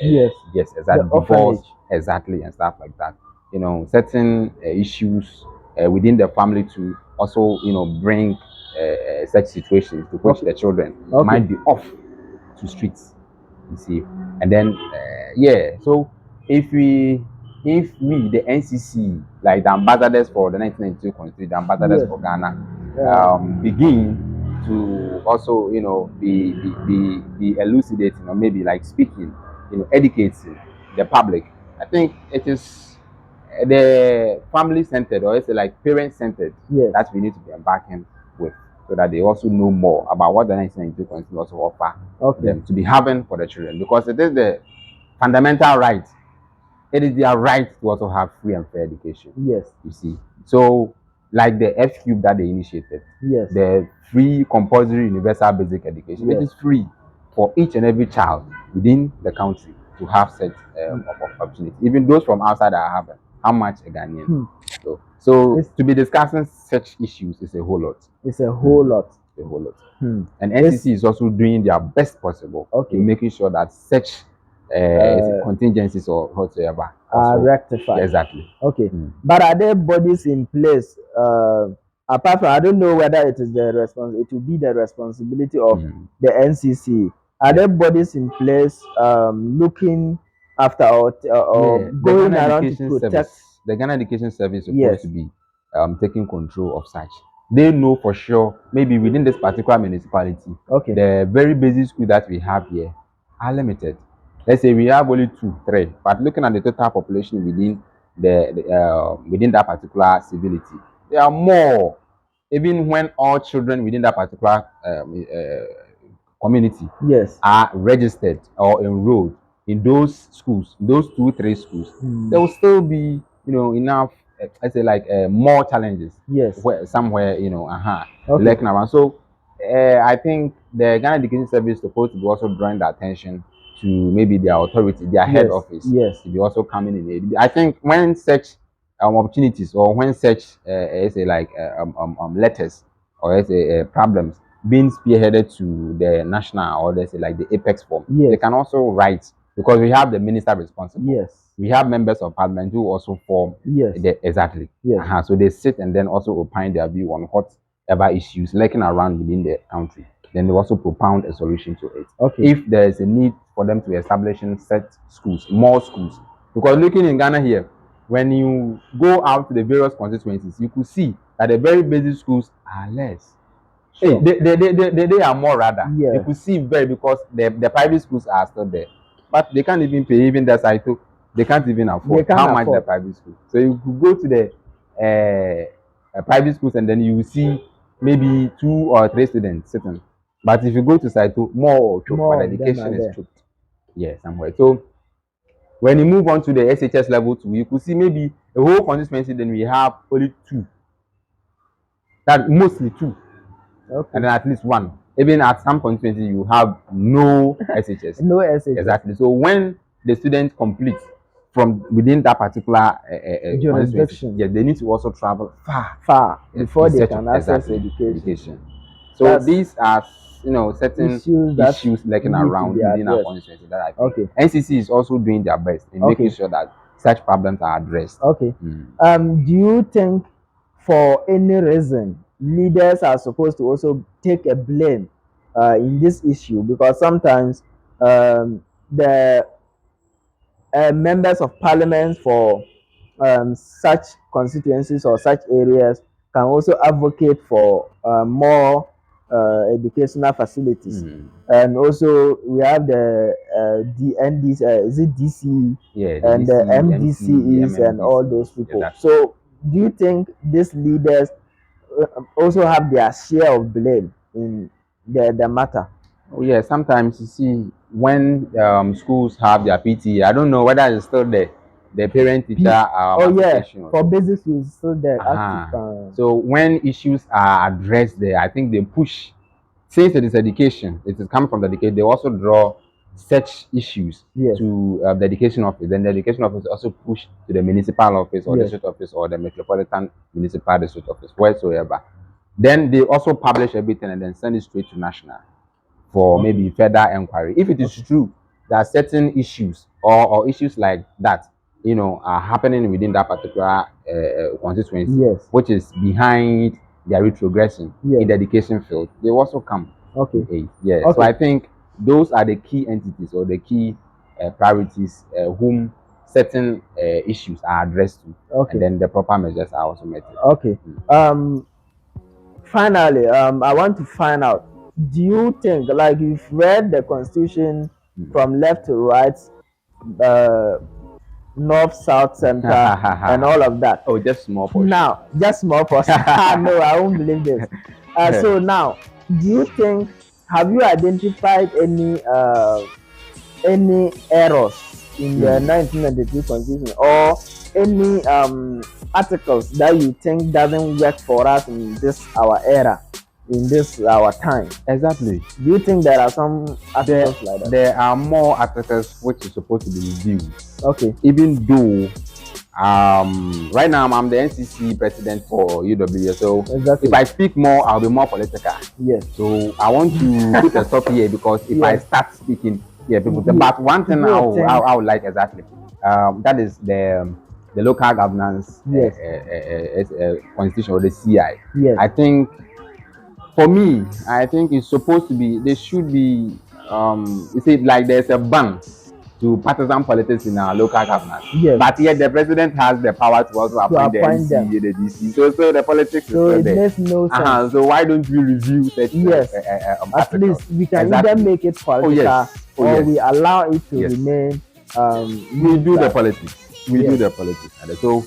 divorce, exactly, and stuff like that. You know, certain issues within the family to also, you know, bring such situations to which the children might be off to streets, you see. And then so if we the NCC, like the ambassadors for the 1992 Constitution, the ambassadors for Ghana, begin to also, you know, be elucidating, or maybe like speaking, you know, educating the public. I think it is the family centered, or it's like parent centered, that we need to be embarking with, so that they also know more about what the 1992 Constitution also offer them to be having for the children, because it is the fundamental right. It is their right to also have free and fair education. You see. So, like the F-Cube that they initiated, the free compulsory universal basic education, it is free for each and every child within the country to have such opportunity. Even those from outside are having. How much a Ghanaian? So to be discussing such issues is a whole lot. It's a whole lot. A whole lot. And NCC is also doing their best possible in making sure that such contingencies or whatsoever are rectified. Exactly. Okay. But are there bodies in place? Apart from, I don't know whether it is it will be the responsibility of the NCCE. Are there bodies in place looking after or going around to protect? The Ghana Education Service is supposed to be taking control of such. They know for sure, maybe within this particular municipality, the very basic schools that we have here are limited. Let's say we have only 2, 3, but looking at the total population within within that particular civility, there are more. Even when all children within that particular community are registered or enrolled in those schools, those 2, 3 schools, there will still be, enough. Let's say like more challenges. Where somewhere, lurking around. So I think the Ghana Education Service is supposed to be also drawing the attention to maybe their authority, their head office, to be also coming in. I think when such opportunities or when such letters or problems being spearheaded to the national or let's say like the apex form, they can also write, because we have the minister responsible. We have members of parliament who also form. Exactly. So they sit and then also opine their view on whatever issues lurking around within the country. Then they also propound a solution to it. If there is a need for them to establish set schools, more schools. Because looking in Ghana here, when you go out to the various constituencies, you could see that the very basic schools are less. They are more rather. You could see because the private schools are still there. But they can't even pay, even the site. They can't even afford much the private school. So you could go to the private schools and then you will see maybe 2 or 3 students sitting. But if you go to site, more but education is choked. Somewhere. So when you move on to the SHS level 2, you could see maybe a whole constituency, then we have only 2. That mostly 2. And then at least 1. Even at some constituency, you have no SHS. No SHS. Exactly. So when the students complete from within that particular jurisdiction, they need to also travel far before they can access education. So these are certain issues lurking around within our constituency that I think NCC is also doing their best in making sure that such problems are addressed. Do you think for any reason leaders are supposed to also take a blame in this issue? Because sometimes the members of parliament for such constituencies or such areas can also advocate for more educational facilities. And also we have the NDC, is it DC? And the MDCEs and all those people. So do you think these leaders also have their share of blame in the matter? Sometimes you see when schools have their PTA, I don't know whether it's still there. The parent teacher for basic schools still there. So when issues are addressed there, I think they push, since it is education, it is coming from the education, they also draw such issues to the education office. Then the education office also push to the municipal office or the district office or the metropolitan municipal district office, whatsoever. Then they also publish everything and then send it straight to national for maybe further inquiry. If it is true that certain issues or issues like that, are happening within that particular constituency, which is behind their retrogression in the education field, they also come. So I think those are the key entities or the key priorities whom certain issues are addressed to, and then the proper measures are also met. Finally, I want to find out, do you think, like you've read the constitution from left to right, north, south, center, and all of that? Just small portion. Now, just small portion. No, I won't believe this. So now, do you think, have you identified any errors in the 1993 constitution or any articles that you think doesn't work for us in this our era, in this our time? Exactly. Do you think there are some articles like that? There are more articles which is supposed to be reviewed. Even though right now I'm the NCCE president for UWA, so if I speak more, I'll be more political. So I want to put a stop here, because if I start speaking, people. But one thing I would like that is the local governance Yes. constitution, or the CI. Yes. I think, for me, I think it's supposed to be, there should be, you see, like there's a ban to partisan politics in our local government. Yes. But yet the president has the power to also appoint the NCCE, the DC. So the politics so is it there. makes no sense. So why don't we review such? Yes. At articles? least we can either make it political or we allow it to remain. We do the politics. We do the politics. And so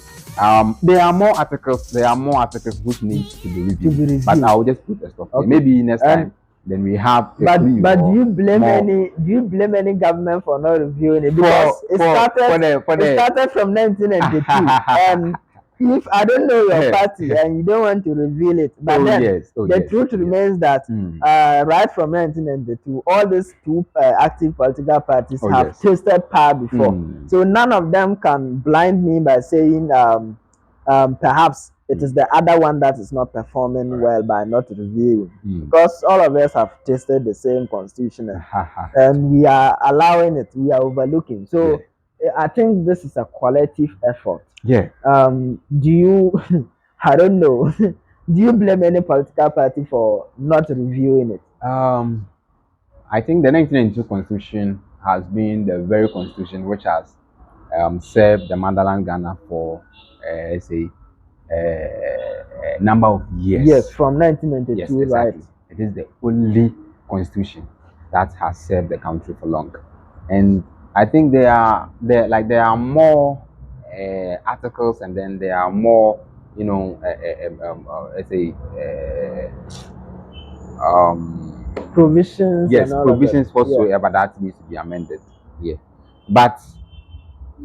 there are more articles. There are more articles which need to be reviewed. But I'll just put a stop. Okay. Maybe next time. Then we have. But do you blame any government for not reviewing it? Because it started from 1992. And if I don't know your party and you don't want to reveal it, but the truth remains that right from 1992, all these two active political parties have tasted power before. So none of them can blind me by saying perhaps it is the other one that is not performing well by not reviewing. Because all of us have tasted the same constitution and we are allowing it, we are overlooking. So I think this is a collective effort. Yeah. Do you, I don't know, do you blame any political party for not reviewing it? I think the 1992 constitution has been the very constitution which has served the motherland Ghana for, say, a number of years. Yes, from 1992, yes, exactly. Right? It is the only constitution that has served the country for long, and I think there are more articles, and then there are more, let's say, provisions. Yes, provisions whatsoever that needs to be amended. Yeah, but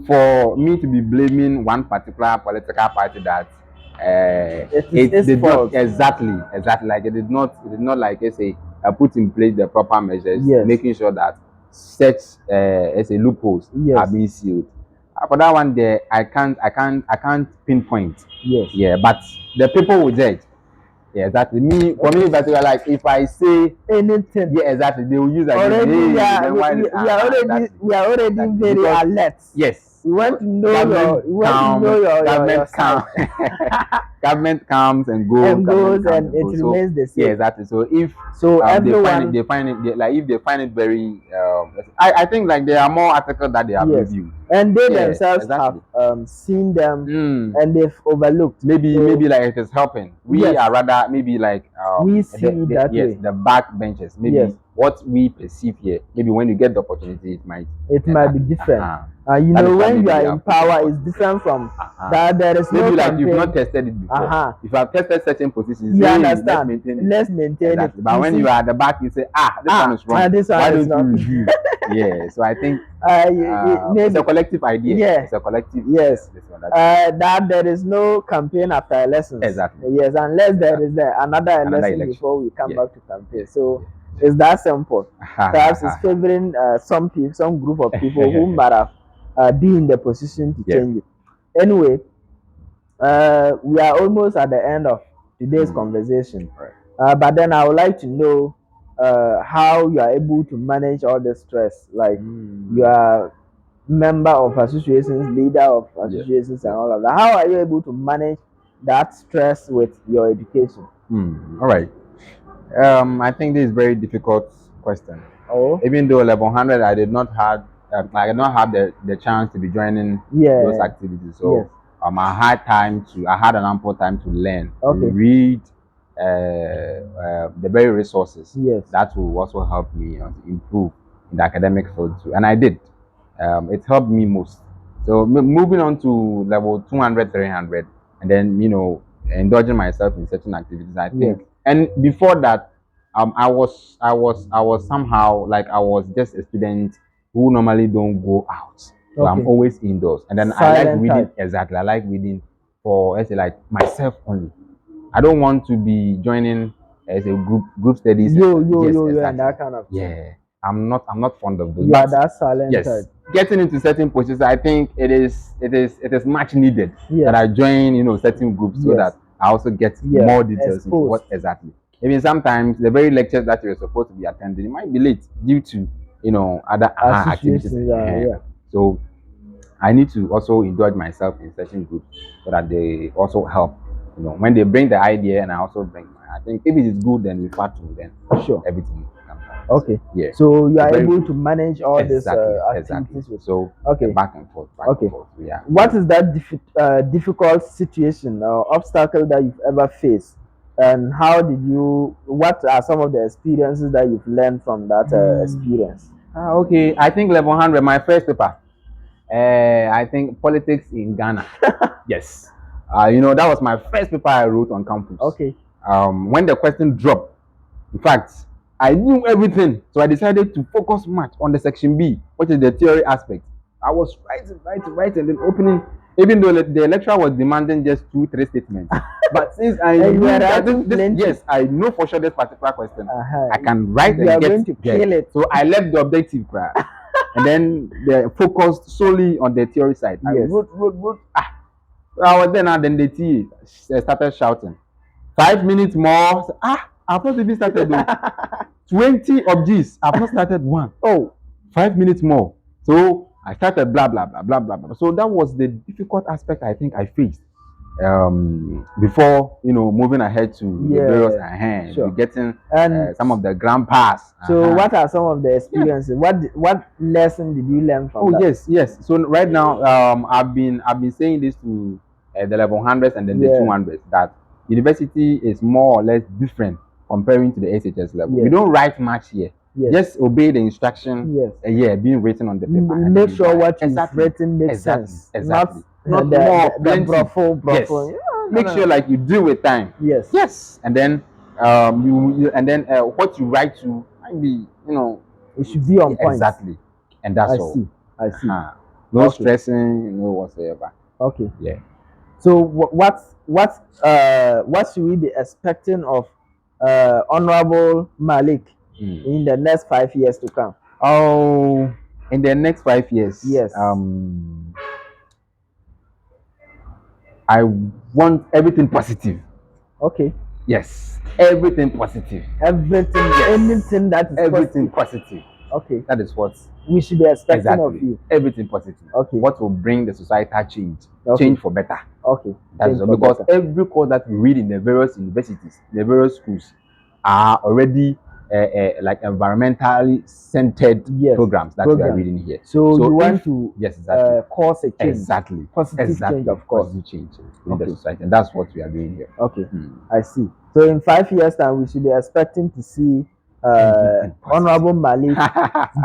for me to be blaming one particular political party that it did not exactly like it did not like, let's say, put in place the proper measures, making sure that such loopholes are being sealed. For that one, there I can't pinpoint. Yes. Yeah, but the people will judge. Yeah, exactly. For me, but like if I say anything, yeah, exactly, they will use already. We are already very alert. Yes. We want to know your government comes. Government comes and goes, and it remains the same. Yeah, exactly. So if everyone they find it like if they find it very, I think like there are more articles that they have reviewed, and they themselves have seen them and they've overlooked. Maybe like it is helping. We are rather maybe like we see that way. The back benches. Maybe what we perceive here. Maybe when you get the opportunity, it might be different. You know, when you are in power, it's different from that. There is maybe no like campaign. You've not tested it before. If you have tested certain positions, you understand. Let's maintain it. But when you are at the back, you say, this one is wrong. This one Why is don't you review? Yeah. So I think maybe it's a collective idea. Yeah. It's a collective. Yes. That there is no campaign after elections. Exactly. Yes, unless there is another election before we come back to campaign. So it's that simple. Perhaps it's favoring some group of people who might have be in the position to change it. Anyway, we are almost at the end of today's conversation. Right. But then I would like to know how you are able to manage all the stress. Like you are member of associations, leader of associations, and all of that. How are you able to manage that stress with your education? All right. I think this is a very difficult question. Even though level 100, I did not have the chance to be joining those activities. So I had an ample time to learn, to read the very resources that will also help me to improve in the academic field too. And I did. It helped me most. So moving on to level 200, 300, and then indulging myself in certain activities, I think. And before that, I was somehow like I was just a student who normally don't go out. So I'm always indoors. And then I like reading. Exactly. I like reading for, let's say, like myself only. I don't want to be joining as a group studies. And that kind of thing. Yeah. I'm not fond of those. Yeah, that's silent. Yes. Getting into certain positions, I think it is much needed that I join, certain groups so that I also get more details into what exactly. Even sometimes the very lectures that you're supposed to be attending, it might be late due to other activities. Yeah. So I need to also indulge myself in certain groups so that they also help. You know, when they bring the idea and I also bring mine. I think if it is good, then we part to then sure everything comes out. Okay. Yeah. So you are able to manage all these activities. Exactly. So okay. Back and forth. Back and forth. Yeah. What is that difficult situation or obstacle that you've ever faced? And how did you? What are some of the experiences that you've learned from that experience? Okay, I think level 100, my first paper. I think politics in Ghana. Yes. You know, that was my first paper I wrote on campus. Okay. When the question dropped, in fact, I knew everything, so I decided to focus much on the section B, which is the theory aspect. I was writing, then opening. Even though the lecturer was demanding just 2-3 statements, but since I knew yes, I know for sure this particular question, I can write and get to kill it. So I left the objective, and then they focused solely on the theory side. I wrote. I was there now. Then the TA started shouting, 5 minutes more. I've not even started though. 20 of these, I've not started one. 5 minutes more. So I started blah blah blah blah blah blah. So that was the difficult aspect I think I faced before, you know, moving ahead to the various getting some of the grand pass. So what are some of the experiences? What lesson did you learn from that? Yes. So right now I've been saying this to the level 100s and then the 200s, that university is more or less different comparing to the SHS level. We don't write much here. Just obey the instruction. Being written on the paper. Make sure what you've written makes sense. Exactly. Not the brothel. Make sure like you deal with time. Yes. And then what you write to might be, you know, it should be on point. Exactly. And that's all. I see. No stressing, no whatsoever. Okay. Yeah. So what should we be expecting of Honorable Malik in the next 5 years to come? Oh, in the next 5 years. Yes. I want everything positive. Okay. Yes. Everything positive. Anything that is everything positive. Okay. That is what we should be expecting of you. Everything positive. Okay. What will bring the societal change? Change for better. Okay. That is because every course that we read in the various universities, the various schools, are already like environmentally centered programs that we are reading here. So you want to cause a change. Exactly. Positive change, of course. Positive change in the society, and that's what we are doing here. Okay. I see. So in 5 years' time, we should be expecting to see Honorable Malik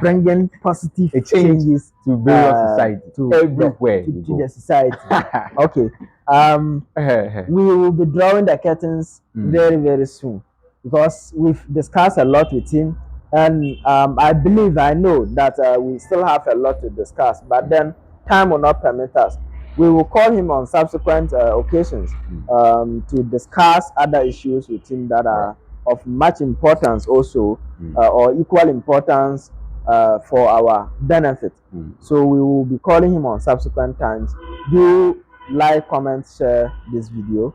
bringing positive changes to various society, to everywhere, to the society. Okay. We will be drawing the curtains very, very soon, because we've discussed a lot with him, and I know that we still have a lot to discuss, but then time will not permit us. We will call him on subsequent occasions to discuss other issues with him that are of much importance also, or equal importance for our benefit. So we will be calling him on subsequent times. Do like, comment, share this video.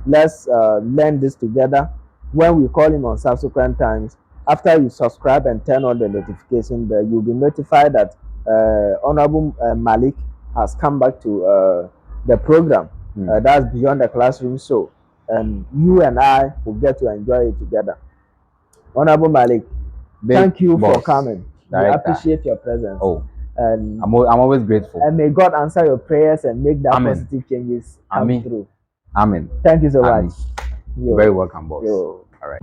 Let's learn this together. When we call him on subsequent times, after you subscribe and turn on the notification bell, you'll be notified that Honorable Malik has come back to the program. That's Beyond the Classroom Show, and you and I will get to enjoy it together. Honorable Malik, thank you for coming. We appreciate your presence. And I'm always grateful. And may God answer your prayers and make that positive changes come through. Amen. Thank you so much. You're very welcome, boss. All right.